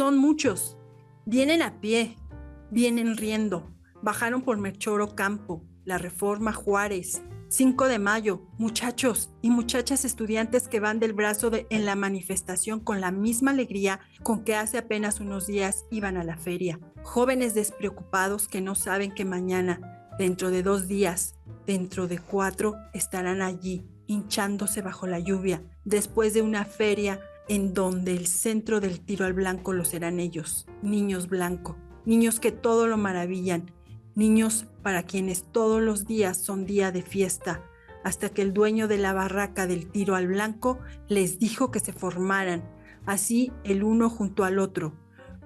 Son muchos. Vienen a pie, vienen riendo. Bajaron por Melchor Ocampo, La Reforma, Juárez, 5 de Mayo, muchachos y muchachas estudiantes que van del brazo en la manifestación con la misma alegría con que hace apenas unos días iban a la feria. Jóvenes despreocupados que no saben que mañana, dentro de 2 días, dentro de 4, estarán allí, hinchándose bajo la lluvia, después de una feria en donde el centro del tiro al blanco lo serán ellos, niños blanco, niños que todo lo maravillan, niños para quienes todos los días son día de fiesta, hasta que el dueño de la barraca del tiro al blanco les dijo que se formaran, así el uno junto al otro,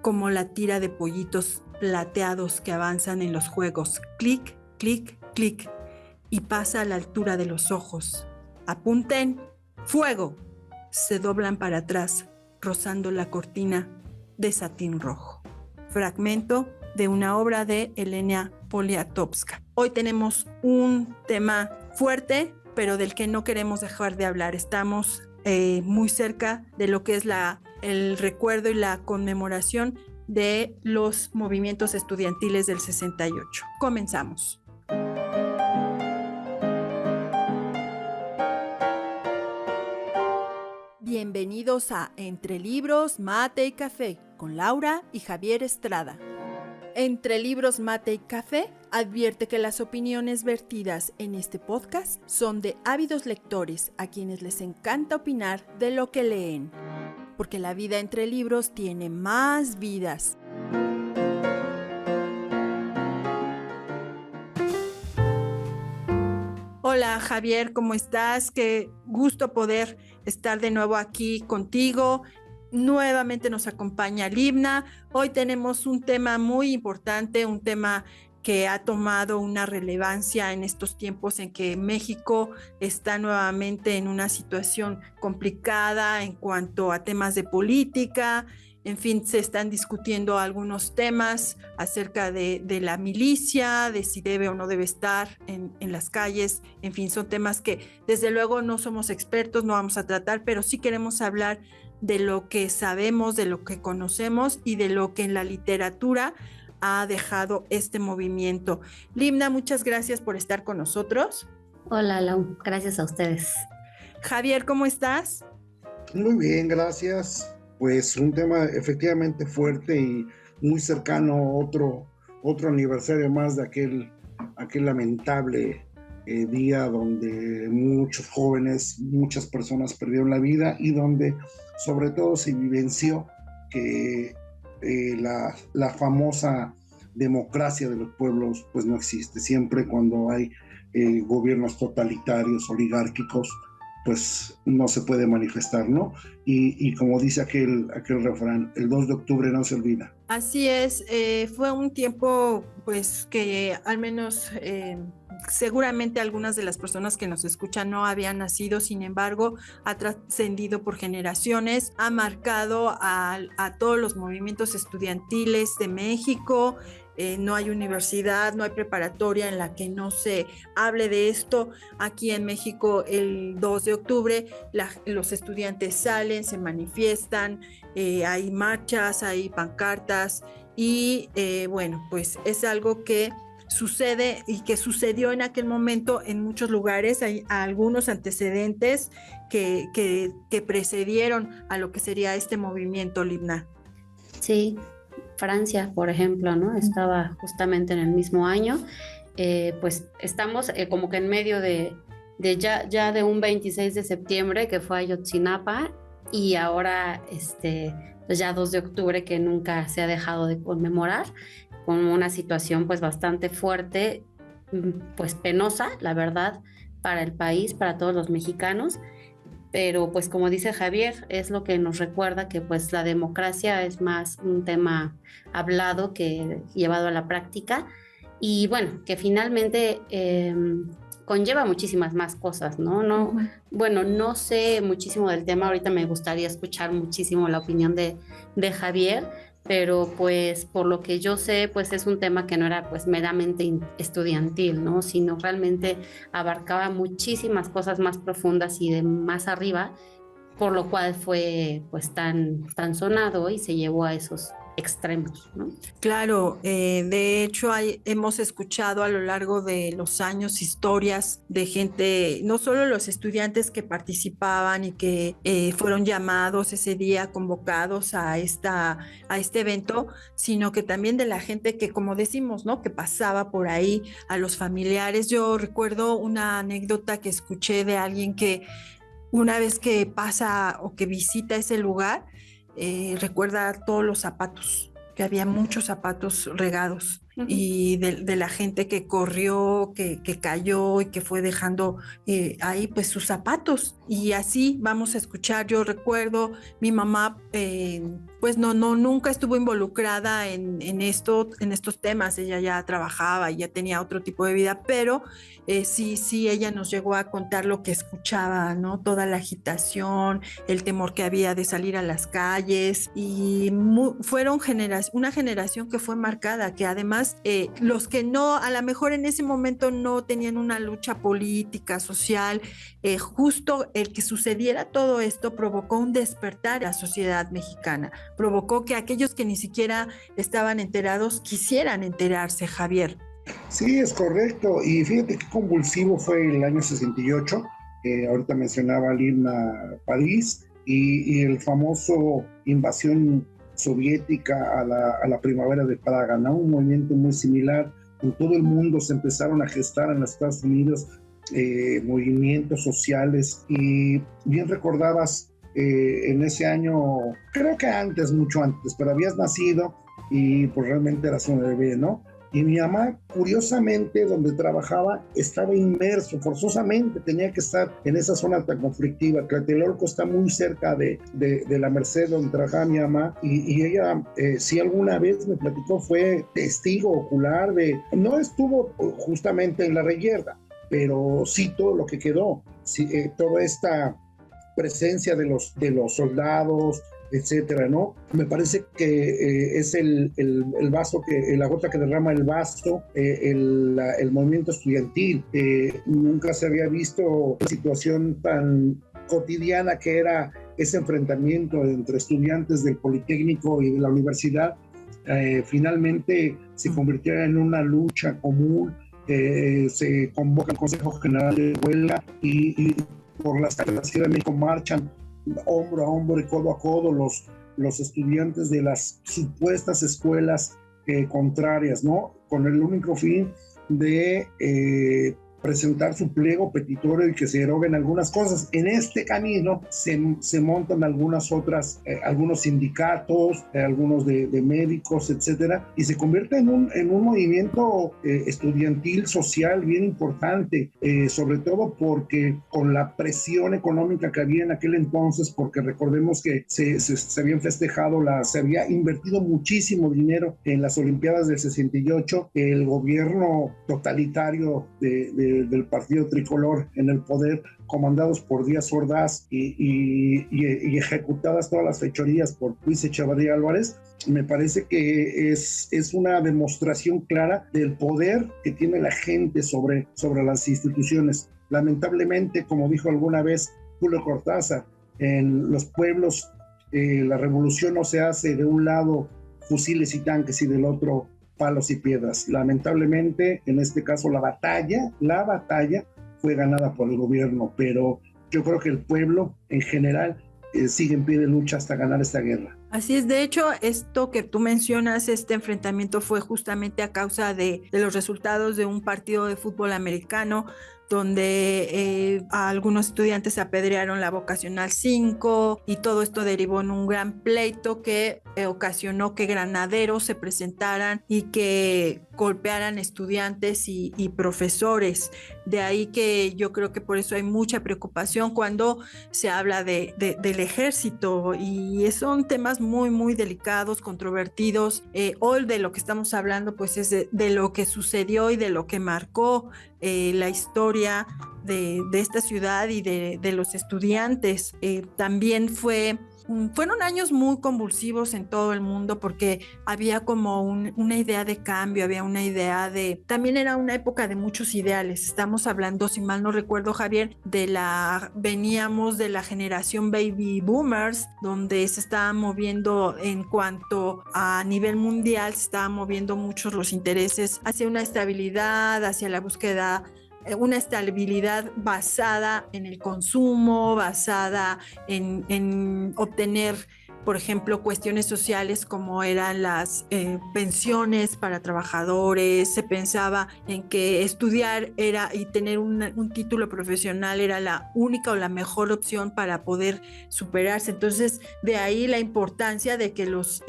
como la tira de pollitos plateados que avanzan en los juegos, clic, clic, clic, y pasa a la altura de los ojos. Apunten, ¡fuego! Se doblan para atrás, rozando la cortina de satín rojo. Fragmento de una obra de Elena Poniatowska. Hoy tenemos un tema fuerte, pero del que no queremos dejar de hablar. Estamos muy cerca de lo que es el recuerdo y la conmemoración de los movimientos estudiantiles del 68. Comenzamos. Bienvenidos a Entre Libros, Mate y Café con Laura y Javier Estrada. Entre Libros, Mate y Café advierte que las opiniones vertidas en este podcast son de ávidos lectores a quienes les encanta opinar de lo que leen, porque la vida entre libros tiene más vidas. Hola Javier, ¿cómo estás? Qué gusto poder estar de nuevo aquí contigo. Nuevamente nos acompaña Libna. Hoy tenemos un tema muy importante, un tema que ha tomado una relevancia en estos tiempos en que México está nuevamente en una situación complicada en cuanto a temas de política. En fin, se están discutiendo algunos temas acerca de la milicia, de si debe o no debe estar en las calles. En fin, son temas que desde luego no somos expertos, no vamos a tratar, pero sí queremos hablar de lo que sabemos, de lo que conocemos y de lo que en la literatura ha dejado este movimiento. Libna, muchas gracias por estar con nosotros. Hola, Lau, gracias a ustedes. Javier, ¿cómo estás? Muy bien, gracias. Pues un tema efectivamente fuerte y muy cercano a otro aniversario más de aquel lamentable día donde muchos jóvenes, muchas personas perdieron la vida y donde sobre todo se vivenció que la famosa democracia de los pueblos pues no existe. Siempre cuando hay gobiernos totalitarios, oligárquicos, pues no se puede manifestar, ¿no? Y como dice aquel refrán, el 2 de octubre no se olvida. Así es, fue un tiempo pues que al menos seguramente algunas de las personas que nos escuchan no habían nacido, sin embargo ha trascendido por generaciones, ha marcado a todos los movimientos estudiantiles de México. No hay universidad, no hay preparatoria en la que no se hable de esto. Aquí en México el 2 de octubre los estudiantes salen, se manifiestan, hay marchas, hay pancartas y bueno, pues es algo que sucede y que sucedió en aquel momento en muchos lugares. Hay algunos antecedentes que precedieron a lo que sería este movimiento, Libna. Sí, Francia, por ejemplo, ¿no? Estaba justamente en el mismo año. Pues estamos como que en medio de ya de un 26 de septiembre que fue Ayotzinapa y ahora pues ya 2 de octubre que nunca se ha dejado de conmemorar, con una situación pues bastante fuerte, pues penosa, la verdad, para el país, para todos los mexicanos. Pero pues como dice Javier, es lo que nos recuerda que pues la democracia es más un tema hablado que llevado a la práctica y bueno, que finalmente conlleva muchísimas más cosas, ¿no? Bueno, no sé muchísimo del tema, ahorita me gustaría escuchar muchísimo la opinión de Javier, pero pues por lo que yo sé, pues es un tema que no era pues meramente estudiantil, ¿no? Sino realmente abarcaba muchísimas cosas más profundas y de más arriba por lo cual fue pues tan sonado y se llevó a esos extremos, ¿no? Claro, de hecho hemos escuchado a lo largo de los años historias de gente, no solo los estudiantes que participaban y que fueron llamados ese día, convocados a este evento, sino que también de la gente que, como decimos, ¿no? Que pasaba por ahí, a los familiares. Yo recuerdo una anécdota que escuché de alguien que una vez que pasa o que visita ese lugar, recuerda todos los zapatos, que había muchos zapatos regados y de la gente que corrió, que cayó y que fue dejando ahí pues sus zapatos. Y así vamos a escuchar. Yo recuerdo mi mamá pues nunca estuvo involucrada en estos temas. Ella ya trabajaba y ya tenía otro tipo de vida, pero sí, ella nos llegó a contar lo que escuchaba, ¿no? Toda la agitación, el temor que había de salir a las calles, y fueron una generación que fue marcada, que además los que no, a lo mejor en ese momento no tenían una lucha política, social, justo el que sucediera todo esto provocó un despertar en la sociedad mexicana, provocó que aquellos que ni siquiera estaban enterados quisieran enterarse, Javier. Sí, es correcto. Y fíjate qué convulsivo fue el año 68. Ahorita mencionaba Lina París y el famoso invasión soviética a la primavera de Praga, ¿no? Un movimiento muy similar. En todo el mundo se empezaron a gestar en los Estados Unidos movimientos sociales. Y bien recordabas, en ese año, creo que antes, mucho antes, pero habías nacido y pues realmente eras un bebé, ¿no? Y mi mamá, curiosamente, donde trabajaba, estaba inmerso, forzosamente tenía que estar en esa zona tan conflictiva. Tlatelolco está muy cerca de la Merced, donde trabajaba mi mamá, y ella, sí alguna vez me platicó, fue testigo ocular no estuvo justamente en la reyerta, pero sí todo lo que quedó, sí, toda esta presencia de los soldados, etcétera, ¿no? Me parece que es el vaso, la gota que derrama el vaso, el movimiento estudiantil. Nunca se había visto una situación tan cotidiana que era ese enfrentamiento entre estudiantes del Politécnico y de la universidad. Finalmente se convirtió en una lucha común. Se convoca el Consejo General de Huelga y por las calles de la Ciudad de México marchan hombro a hombro y codo a codo los estudiantes de las supuestas escuelas contrarias, ¿no? Con el único fin de presentar su pliego petitorio y que se deroguen algunas cosas. En este camino se montan algunas otras, algunos sindicatos, algunos de médicos, etcétera, y se convierte en un movimiento estudiantil social bien importante, sobre todo porque con la presión económica que había en aquel entonces, porque recordemos que se habían festejado, se había invertido muchísimo dinero en las Olimpiadas del 68, el gobierno totalitario del partido tricolor en el poder, comandados por Díaz Ordaz y ejecutadas todas las fechorías por Luis Echeverría Álvarez. Me parece que es una demostración clara del poder que tiene la gente sobre las instituciones. Lamentablemente, como dijo alguna vez Julio Cortázar, en los pueblos la revolución no se hace de un lado fusiles y tanques y del otro palos y piedras. Lamentablemente, en este caso, la batalla fue ganada por el gobierno, pero yo creo que el pueblo en general sigue en pie de lucha hasta ganar esta guerra. Así es, de hecho, esto que tú mencionas, este enfrentamiento fue justamente a causa de los resultados de un partido de fútbol americano, donde a algunos estudiantes apedrearon la vocacional 5 y todo esto derivó en un gran pleito que ocasionó que granaderos se presentaran y que golpearan estudiantes y profesores. De ahí que yo creo que por eso hay mucha preocupación cuando se habla del ejército, y son temas muy, muy delicados, controvertidos. Hoy de lo que estamos hablando pues es de lo que sucedió y de lo que marcó la historia de esta ciudad y de los estudiantes. También fue fueron años muy convulsivos en todo el mundo porque había como una idea de cambio, había una idea también era una época de muchos ideales. Estamos hablando, si mal no recuerdo, Javier, veníamos de la generación baby boomers, donde se estaba moviendo en cuanto a nivel mundial, se estaban moviendo muchos los intereses hacia una estabilidad, hacia la búsqueda, una estabilidad basada en el consumo, basada en obtener, por ejemplo, cuestiones sociales como eran las pensiones para trabajadores. Se pensaba en que estudiar y tener un título profesional era la única o la mejor opción para poder superarse. Entonces, de ahí la importancia de que los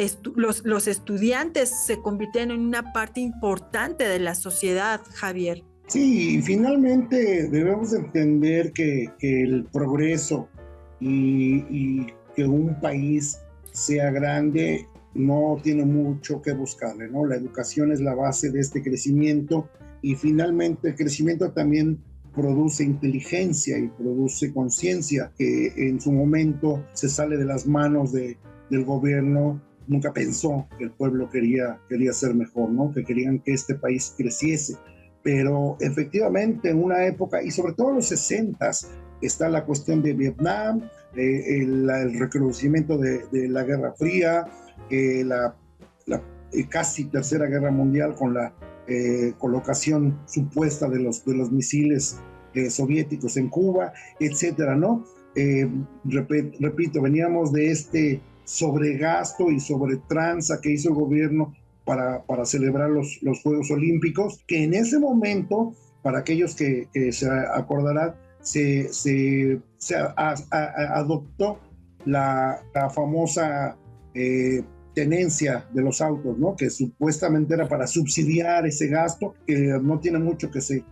estudiantes se convirtieran en una parte importante de la sociedad, Javier. Sí, finalmente debemos entender que el progreso y que un país sea grande no tiene mucho que buscarle, ¿no? La educación es la base de este crecimiento y finalmente el crecimiento también produce inteligencia y produce conciencia que en su momento se sale de las manos del gobierno. Nunca pensó que el pueblo quería ser mejor, ¿no? Que querían que este país creciese. Pero efectivamente en una época, y sobre todo en los 60s, está la cuestión de Vietnam, el recrudecimiento de la Guerra Fría, la casi Tercera Guerra Mundial con la colocación supuesta de los misiles soviéticos en Cuba, etcétera, ¿no? Repito, veníamos de este sobregasto y sobretranza que hizo el gobierno para celebrar los Juegos Olímpicos, que en ese momento, para aquellos que se acordarán, se adoptó la famosa tenencia de los autos, ¿no? Que supuestamente era para subsidiar ese gasto, que no tiene mucho que se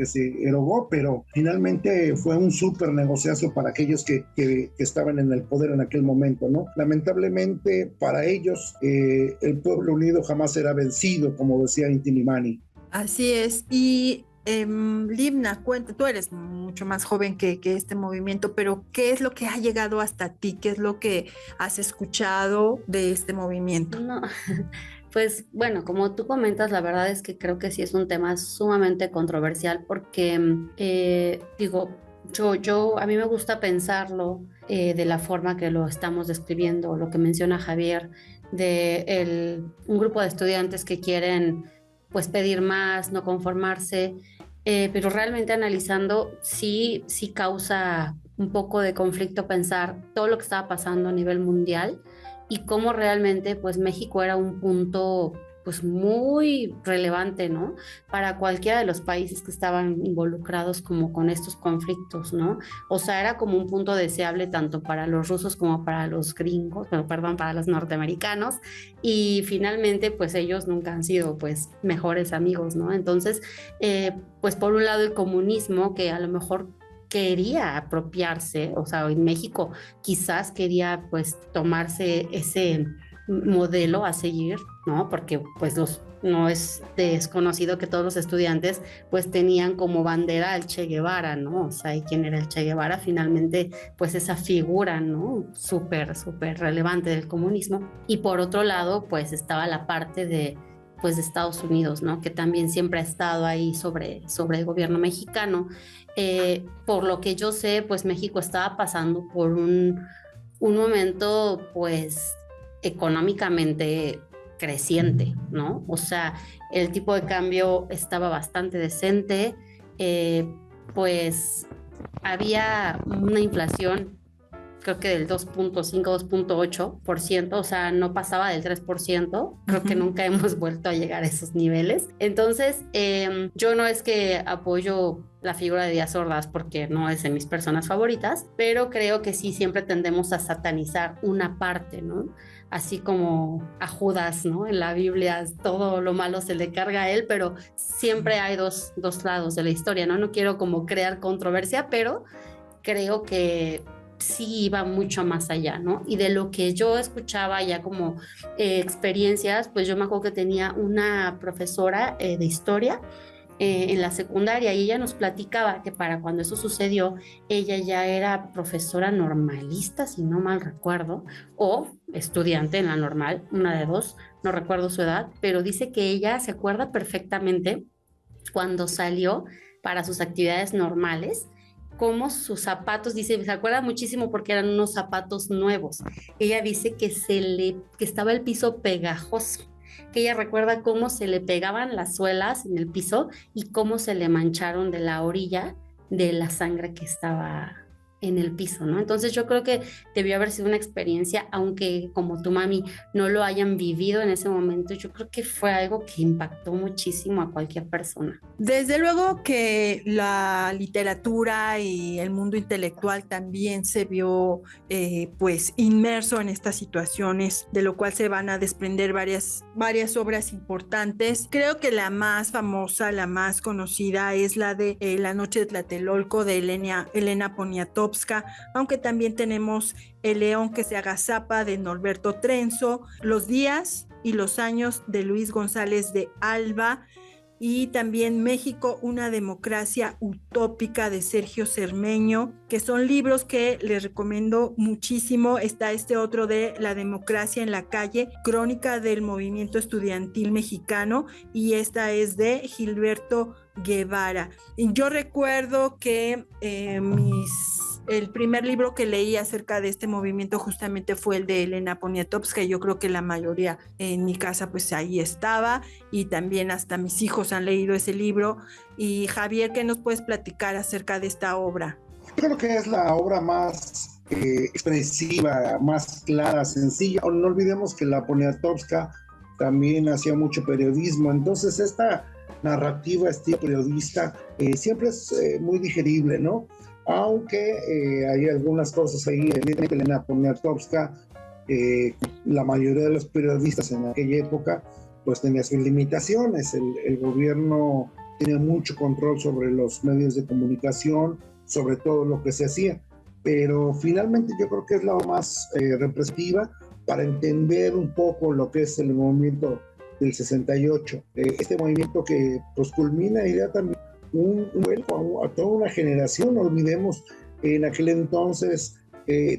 erogó, pero finalmente fue un súper negociazo para aquellos que estaban en el poder en aquel momento, ¿no? Lamentablemente para ellos el pueblo unido jamás será vencido, como decía Inti Illimani. Así es, y Libna, cuenta, tú eres mucho más joven que este movimiento, pero ¿qué es lo que ha llegado hasta ti? ¿Qué es lo que has escuchado de este movimiento? No, pues bueno, como tú comentas, la verdad es que creo que sí es un tema sumamente controversial porque, digo, a mí me gusta pensarlo de la forma que lo estamos describiendo, lo que menciona Javier, un grupo de estudiantes que quieren pues pedir más, no conformarse, pero realmente analizando sí causa un poco de conflicto pensar todo lo que estaba pasando a nivel mundial y cómo realmente pues México era un punto pues muy relevante, ¿no? Para cualquiera de los países que estaban involucrados como con estos conflictos, ¿no? O sea, era como un punto deseable tanto para los rusos como para los gringos, para los norteamericanos, y finalmente pues ellos nunca han sido pues mejores amigos, ¿no? Entonces, pues por un lado el comunismo, que a lo mejor quería apropiarse, o sea, en México quizás quería pues tomarse ese modelo a seguir, ¿no? Porque pues no es desconocido que todos los estudiantes pues tenían como bandera al Che Guevara, ¿no? O sea, ¿y quién era el Che Guevara? Finalmente pues esa figura, ¿no? Súper relevante del comunismo. Y por otro lado pues estaba la parte de Estados Unidos, ¿no? Que también siempre ha estado ahí sobre el gobierno mexicano. Por lo que yo sé, pues México estaba pasando por un momento pues económicamente creciente, ¿no? O sea, el tipo de cambio estaba bastante decente, pues había una inflación creo que del 2.5, 2.8%, o sea, no pasaba del 3%, creo que nunca hemos vuelto a llegar a esos niveles. Entonces, yo no es que apoyo la figura de Díaz Ordaz porque no es de mis personas favoritas, pero creo que sí siempre tendemos a satanizar una parte, ¿no? Así como a Judas, ¿no? En la Biblia todo lo malo se le carga a él, pero siempre hay dos lados de la historia, ¿no? No quiero como crear controversia, pero creo que sí iba mucho más allá, ¿no? Y de lo que yo escuchaba ya como experiencias, pues yo me acuerdo que tenía una profesora de historia en la secundaria, y ella nos platicaba que para cuando eso sucedió, ella ya era profesora normalista, si no mal recuerdo, o estudiante en la normal, una de dos, no recuerdo su edad, pero dice que ella se acuerda perfectamente cuando salió para sus actividades normales, como sus zapatos, dice, se acuerda muchísimo porque eran unos zapatos nuevos. Ella dice que que estaba el piso pegajoso, que ella recuerda cómo se le pegaban las suelas en el piso y cómo se le mancharon de la orilla de la sangre que estaba en el piso, ¿no? Entonces yo creo que debió haber sido una experiencia, aunque como tu mami no lo hayan vivido en ese momento, yo creo que fue algo que impactó muchísimo a cualquier persona. Desde luego que la literatura y el mundo intelectual también se vio pues inmerso en estas situaciones, de lo cual se van a desprender varias obras importantes. Creo que la más famosa, la más conocida es la de La noche de Tlatelolco de Elena Poniatowska, aunque también tenemos El león que se agazapa de Norberto Trenzo, Los días y los años de Luis González de Alba, y también México, una democracia utópica de Sergio Cermeño, que son libros que les recomiendo muchísimo. Está este otro de La democracia en la calle, crónica del movimiento estudiantil mexicano, y esta es de Gilberto Guevara. Yo recuerdo que el primer libro que leí acerca de este movimiento justamente fue el de Elena Poniatowska, y yo creo que la mayoría en mi casa pues ahí estaba, y también hasta mis hijos han leído ese libro. Y Javier, ¿qué nos puedes platicar acerca de esta obra? Creo que es la obra más expresiva, más clara, sencilla. No olvidemos que la Poniatowska también hacía mucho periodismo, entonces esta narrativa estilo periodista siempre es muy digerible, ¿no? Aunque hay algunas cosas ahí, evidentemente Elena Poniatowska, la mayoría de los periodistas en aquella época pues tenía sus limitaciones. El gobierno tenía mucho control sobre los medios de comunicación, sobre todo lo que se hacía, pero finalmente yo creo que es la más representativa para entender un poco lo que es el movimiento del 68, este movimiento que pues culmina y da también un vuelco a toda una generación. No olvidemos en aquel entonces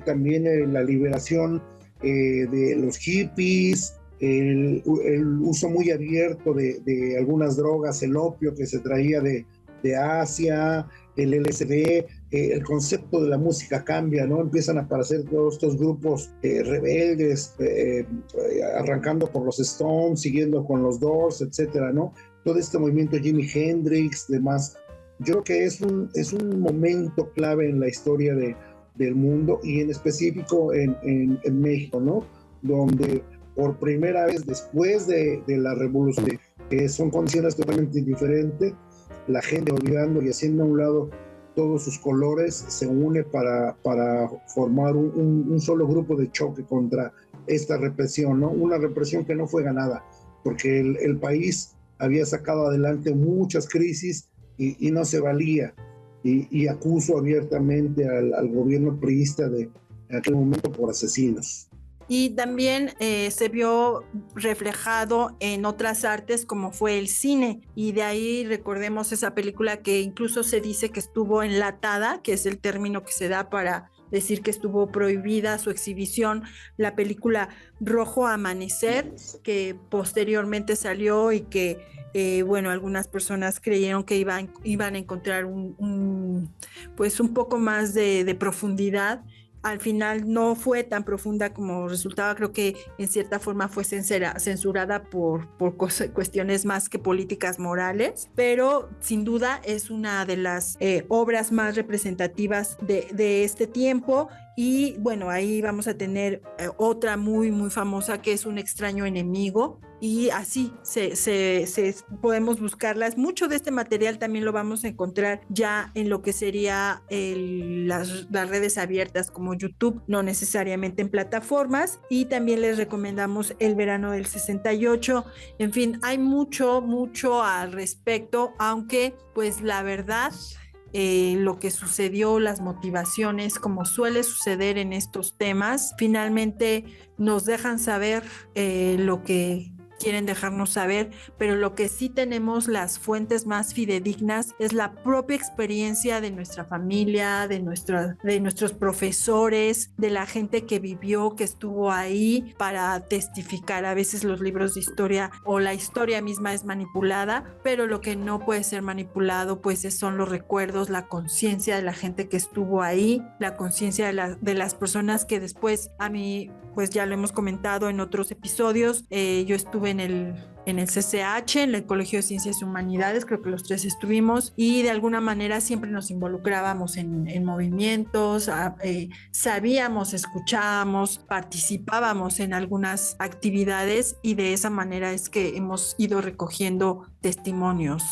también la liberación de los hippies, el uso muy abierto de algunas drogas, el opio que se traía de Asia, el LSD, el concepto de la música cambia, ¿no? Empiezan a aparecer todos estos grupos rebeldes, arrancando por los Stones, siguiendo con los Doors, etcétera, ¿no? Todo este movimiento Jimi Hendrix, demás. Yo creo que es un momento clave en la historia del mundo, y en específico en México, ¿no? Donde por primera vez después de la revolución, que son condiciones totalmente diferentes, la gente olvidando y haciendo a un lado todos sus colores, se une para formar un solo grupo de choque contra esta represión, ¿no? Una represión que no fue ganada, porque el país había sacado adelante muchas crisis y no se valía, y acuso abiertamente al gobierno priista de aquel momento por asesinos. Y también se vio reflejado en otras artes como fue el cine, y de ahí recordemos esa película que incluso se dice que estuvo enlatada, que es el término que se da para decir que estuvo prohibida su exhibición, la película Rojo Amanecer, que posteriormente salió y que bueno, algunas personas creyeron que iban a encontrar pues un poco más de profundidad. Al final no fue tan profunda como resultaba. Creo que en cierta forma fue censurada por cuestiones más que políticas morales, pero sin duda es una de las obras más representativas de este tiempo. Y bueno, ahí vamos a tener otra muy muy famosa, que es Un extraño enemigo, y así podemos buscarlas. Mucho de este material también lo vamos a encontrar ya en lo que sería las redes abiertas como YouTube, no necesariamente en plataformas. Y también les recomendamos El verano del 68. En fin, hay mucho al respecto, aunque pues la verdad, lo que sucedió, las motivaciones, como suele suceder en estos temas, finalmente nos dejan saber lo que quieren dejarnos saber, pero lo que sí tenemos las fuentes más fidedignas es la propia experiencia de nuestra familia, de nuestros profesores, de la gente que vivió, que estuvo ahí para testificar. A veces los libros de historia o la historia misma es manipulada, pero lo que no puede ser manipulado pues son los recuerdos, la conciencia de la gente que estuvo ahí, la conciencia de las personas que después, a mí pues ya lo hemos comentado en otros episodios, yo estuve en el CCH, en el Colegio de Ciencias y Humanidades, creo que los tres estuvimos, y de alguna manera siempre nos involucrábamos en movimientos, sabíamos, escuchábamos, participábamos en algunas actividades, y de esa manera es que hemos ido recogiendo testimonios,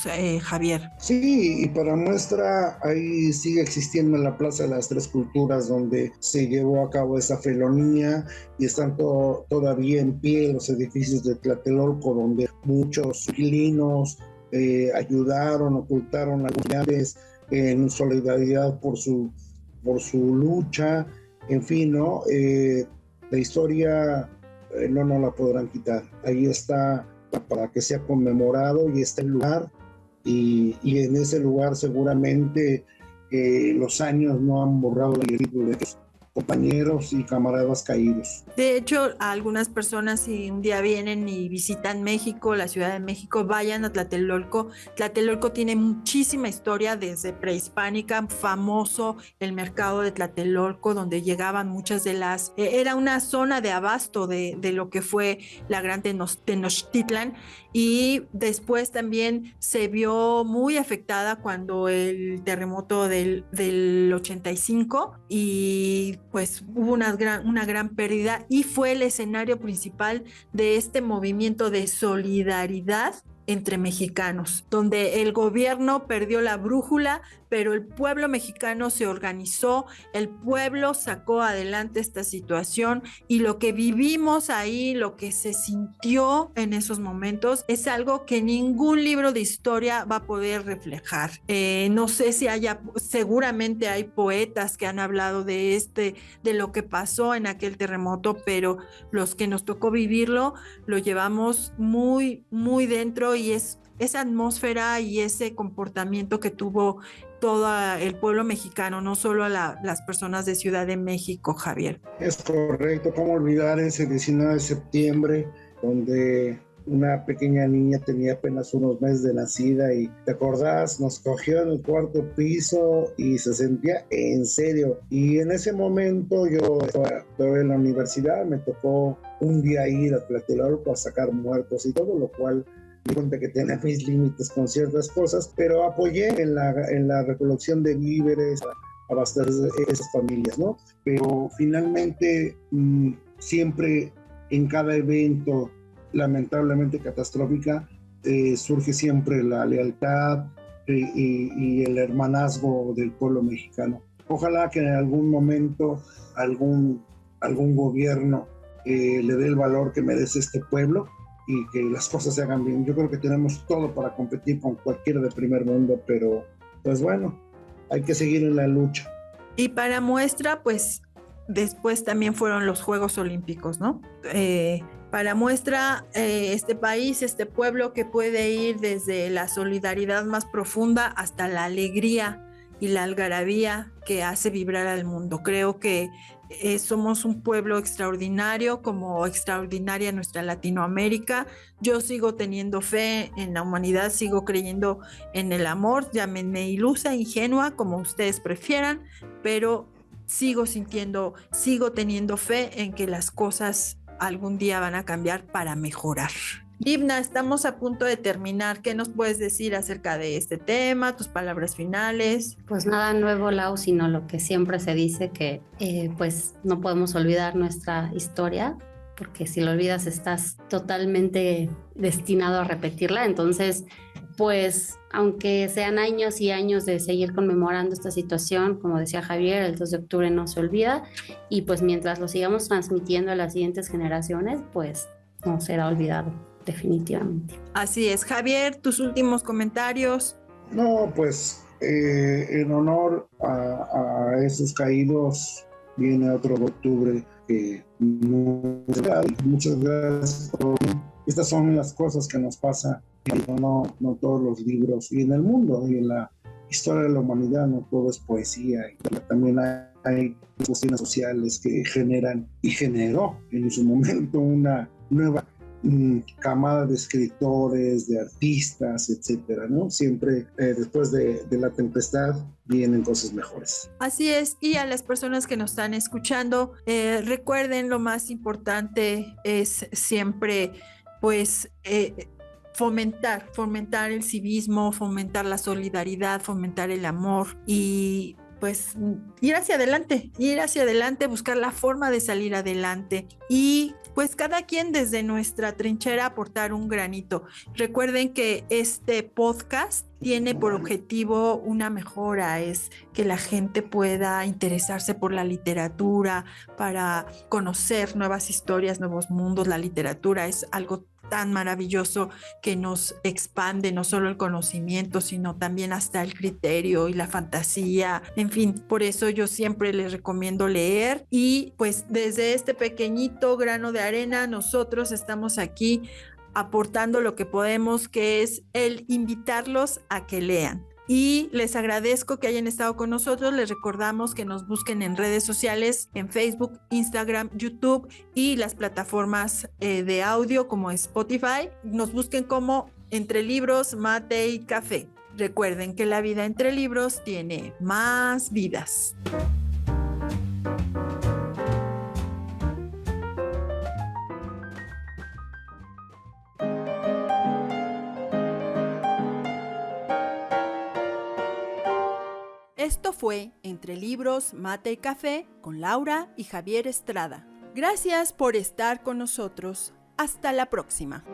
Javier. Sí, y para muestra, ahí sigue existiendo en la Plaza de las Tres Culturas, donde se llevó a cabo esa felonía, y están todavía en pie los edificios de Tlatelolco, donde muchos inquilinos ayudaron, ocultaron a los estudiantes en solidaridad por su lucha. En fin, ¿no? La historia no nos la podrán quitar. Ahí está para que sea conmemorado, y está el lugar, y en ese lugar seguramente los años no han borrado el libro de los compañeros y camaradas caídos. De hecho, a algunas personas, si un día vienen y visitan México, la Ciudad de México, vayan a Tlatelolco. Tlatelolco tiene muchísima historia desde prehispánica, famoso el mercado de Tlatelolco, donde llegaban muchas de las... era una zona de abasto de lo que fue la gran Tenochtitlan, y después también se vio muy afectada cuando el terremoto del 85, y pues hubo una gran pérdida, y fue el escenario principal de este movimiento de solidaridad entre mexicanos, donde el gobierno perdió la brújula, pero el pueblo mexicano se organizó, el pueblo sacó adelante esta situación, y lo que vivimos ahí, lo que se sintió en esos momentos, es algo que ningún libro de historia va a poder reflejar. No sé si seguramente hay poetas que han hablado de lo que pasó en aquel terremoto, pero los que nos tocó vivirlo, lo llevamos muy, muy dentro, y es esa atmósfera y ese comportamiento que tuvo todo el pueblo mexicano, no solo las personas de Ciudad de México, Javier. Es correcto, cómo olvidar ese 19 de septiembre, donde una pequeña niña tenía apenas unos meses de nacida, y te acordás, nos cogió en el cuarto piso y se sentía en serio. Y en ese momento yo estaba en la universidad, me tocó un día ir a Tlatelolco a sacar muertos y todo, lo cual me di cuenta que tenía mis límites con ciertas cosas, pero apoyé en la recolección de víveres, a abastecer esas familias, ¿no? Pero finalmente siempre en cada evento lamentablemente catastrófica, surge siempre la lealtad y el hermanazgo del pueblo mexicano. Ojalá que en algún momento algún gobierno le dé el valor que merece este pueblo, y que las cosas se hagan bien. Yo creo que tenemos todo para competir con cualquiera de primer mundo, pero pues bueno, hay que seguir en la lucha. Y para muestra, pues después también fueron los Juegos Olímpicos, ¿no? Para muestra, este país, este pueblo que puede ir desde la solidaridad más profunda hasta la alegría y la algarabía que hace vibrar al mundo. Creo que somos un pueblo extraordinario, como extraordinaria nuestra Latinoamérica. Yo sigo teniendo fe en la humanidad, sigo creyendo en el amor, llámenme ilusa, ingenua, como ustedes prefieran, pero sigo teniendo fe en que las cosas algún día van a cambiar para mejorar. Divna, estamos a punto de terminar. ¿Qué nos puedes decir acerca de este tema? Tus palabras finales. Pues nada nuevo, Lau, sino lo que siempre se dice, que pues no podemos olvidar nuestra historia, porque si lo olvidas estás totalmente destinado a repetirla. Entonces, pues aunque sean años y años de seguir conmemorando esta situación, como decía Javier, el 2 de octubre no se olvida, y pues mientras lo sigamos transmitiendo a las siguientes generaciones, pues no será olvidado, definitivamente. Así es. Javier, tus últimos comentarios. No, pues en honor a esos caídos viene otro de octubre, que muchas gracias por estas son las cosas que nos pasa, no todos los libros, y en el mundo, y en la historia de la humanidad, no todo es poesía, y también hay cuestiones sociales que generan y generó en su momento una nueva camada de escritores, de artistas, etcétera, ¿no? Siempre después de la tempestad vienen cosas mejores. Así es, y a las personas que nos están escuchando, recuerden, lo más importante es siempre, pues, fomentar el civismo, fomentar la solidaridad, fomentar el amor y pues ir hacia adelante, buscar la forma de salir adelante y pues cada quien desde nuestra trinchera aportar un granito. Recuerden que este podcast tiene por objetivo una mejora, es que la gente pueda interesarse por la literatura, para conocer nuevas historias, nuevos mundos. La literatura es algo tan maravilloso que nos expande no solo el conocimiento, sino también hasta el criterio y la fantasía. En fin, por eso yo siempre les recomiendo leer y pues desde este pequeñito grano de arena nosotros estamos aquí aportando lo que podemos, que es el invitarlos a que lean. Y les agradezco que hayan estado con nosotros. Les recordamos que nos busquen en redes sociales, en Facebook, Instagram, YouTube y las plataformas de audio como Spotify. Nos busquen como Entre Libros, Mate y Café. Recuerden que la vida entre libros tiene más vidas. Esto fue Entre Libros, Mate y Café con Laura y Javier Estrada. Gracias por estar con nosotros. Hasta la próxima.